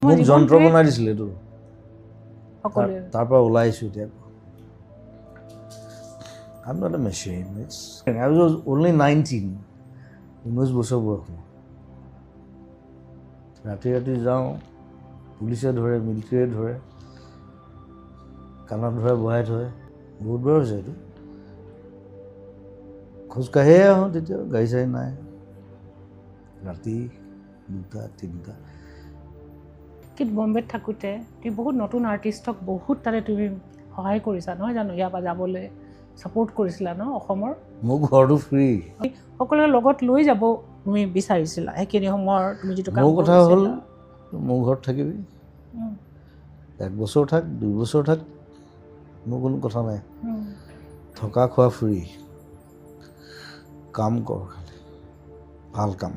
মোক যন্ত্ৰ বনাই দিছিলে এইটো সকলোৱে তাৰ পৰা ওলাই আহিছোঁ এতিয়া I'm not a machine. I was only 19. 19 বছৰ বয়স ৰাতি ৰাতি যাওঁ পুলিচে ধৰে মিলিটাৰীয়ে ধৰে কাণত ধৰে বহাই থয় বহুত বাৰ হৈছে এইটো খোজকাঢ়িয়ে আহোঁ তেতিয়া গাড়ী চাড়ী নাই ৰাতি 2টা 3টা কিন্তু বম্বেত থাকোঁতে তুমি বহুত নতুন আৰ্টিষ্টক বহুত তাতে তুমি সহায় কৰিছা নহয় জানো ইয়াৰ পৰা যাবলৈ ছাপোৰ্ট কৰিছিলা ন অসমৰ মোৰ ঘৰটো ফ্ৰী সকলোৰে লগত লৈ যাব তুমি বিচাৰিছিলা সেইখিনি সময়ৰ তুমি যিটো কাম মোৰ কথা হ'ল কৰিছিলা মোৰ ঘৰত থাকিবি 1 বছৰ থাক 2 বছৰ থাক মোৰ কোনো কথা নাই থকা খোৱা ফ্ৰী কাম কৰ খালি ভাল কাম